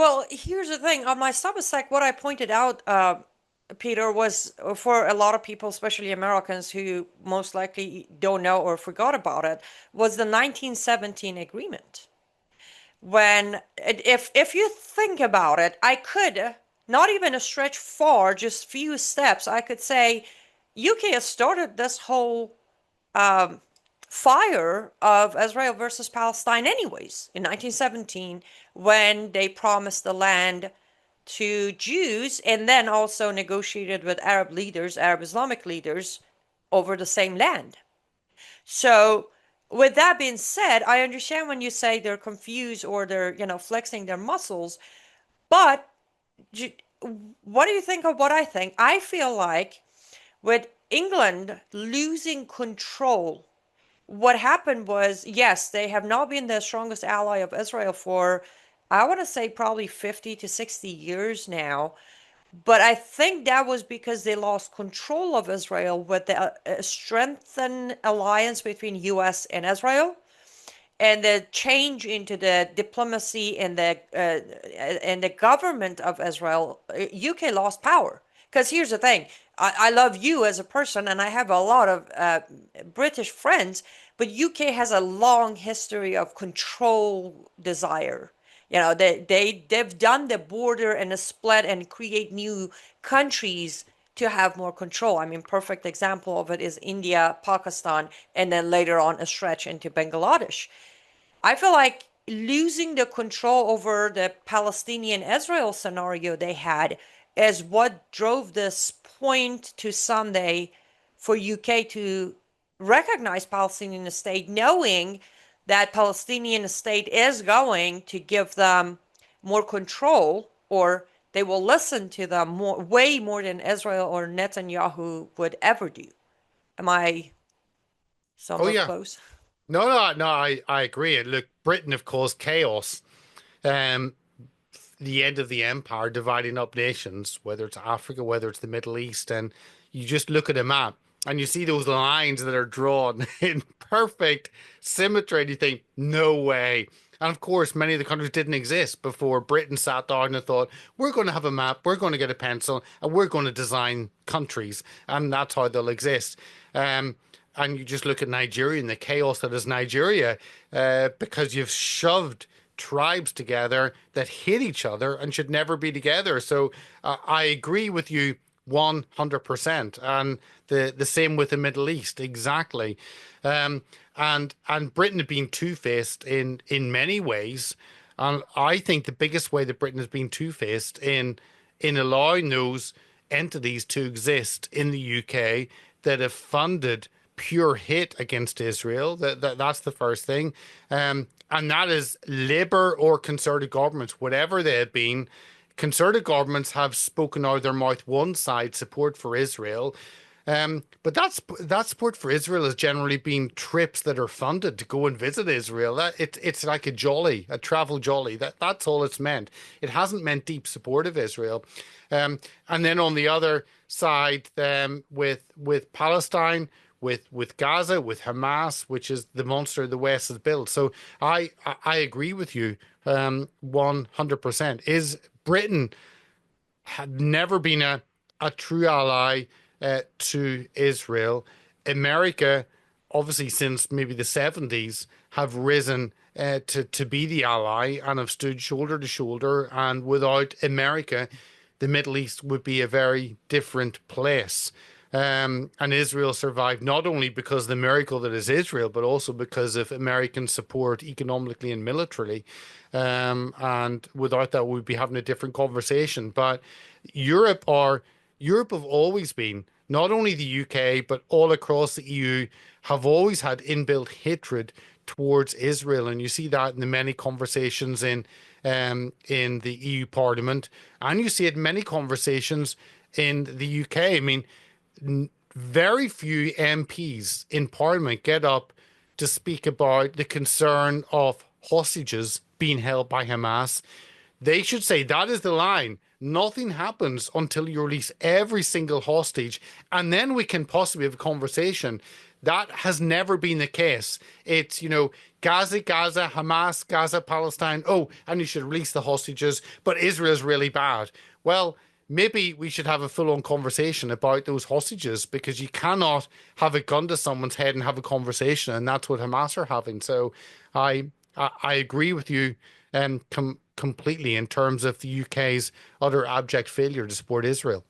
Well, here's the thing. On my Substack, what I pointed out, Peter, was for a lot of people, especially Americans who most likely don't know or forgot about it, was the 1917 agreement. When, if you think about it, I could, not even a stretch far, just few steps, I could say UK has started this whole fire of Israel versus Palestine anyways in 1917 when they promised the land to Jews and then also negotiated with Arab leaders, Arab Islamic leaders over the same land. So with that being said, I understand when you say they're confused or they're, flexing their muscles, but what do you think of what I think? I feel like with England losing control, what happened was, yes, they have not been the strongest ally of Israel for, I want to say, probably 50 to 60 years now. But I think that was because they lost control of Israel with the strengthened alliance between US and Israel and the change into the diplomacy and the government of Israel. UK lost power. Because here's the thing, I love you as a person, and I have a lot of British friends, but UK has a long history of control desire. They've done the border and the split and create new countries to have more control. I mean, perfect example of it is India, Pakistan, and then later on a stretch into Bangladesh. I feel like losing the control over the Palestinian Israel scenario they had is what drove this point to Sunday for UK to recognize Palestinian state, knowing that Palestinian state is going to give them more control, or they will listen to them way more than Israel or Netanyahu would ever do. Am I Oh somewhat yeah. close? No, I agree. And look, Britain have caused chaos. Um, the end of the empire, dividing up nations, whether it's Africa, whether it's the Middle East, and you just look at a map and you see those lines that are drawn in perfect symmetry, and you think, no way. And of course, many of the countries didn't exist before Britain sat down and thought, we're going to have a map, we're going to get a pencil, and we're going to design countries, and that's how they'll exist. And you just look at Nigeria and the chaos that is Nigeria, because you've shoved tribes together that hate each other and should never be together. So I agree with you 100%. And the same with the Middle East, exactly. And Britain had been two-faced in many ways. And I think the biggest way that Britain has been two-faced in allowing those entities to exist in the UK that have funded pure hate against Israel. That's the first thing. And that is Labour or Conservative governments, whatever they have been. Conservative governments have spoken out of their mouth one side, support for Israel. But that support for Israel has generally been trips that are funded to go and visit Israel. It's like a jolly, a travel jolly. That's all it's meant. It hasn't meant deep support of Israel. And then on the other side, with Palestine, with Gaza, with Hamas, which is the monster the West has built. So I agree with you 100%. Is Britain had never been a true ally to Israel. America, obviously, since maybe the 70s, have risen to be the ally and have stood shoulder to shoulder. And without America, the Middle East would be a very different place. And Israel survived not only because of the miracle that is Israel, but also because of American support economically and militarily. And without that, we'd be having a different conversation. But Europe are Europe have always been, not only the UK, but all across the EU, have always had inbuilt hatred towards Israel. And you see that in the many conversations in the EU Parliament, and you see it in many conversations in the UK. I mean, very few MPs in Parliament get up to speak about the concern of hostages being held by Hamas. They should say that is the line. Nothing happens until you release every single hostage, and then we can possibly have a conversation. That has never been the case. It's, Gaza, Gaza, Hamas, Gaza, Palestine. Oh, and you should release the hostages, but Israel's really bad. Well, maybe we should have a full-on conversation about those hostages because you cannot have a gun to someone's head and have a conversation, and that's what Hamas are having. So I agree with you completely in terms of the UK's utter abject failure to support Israel.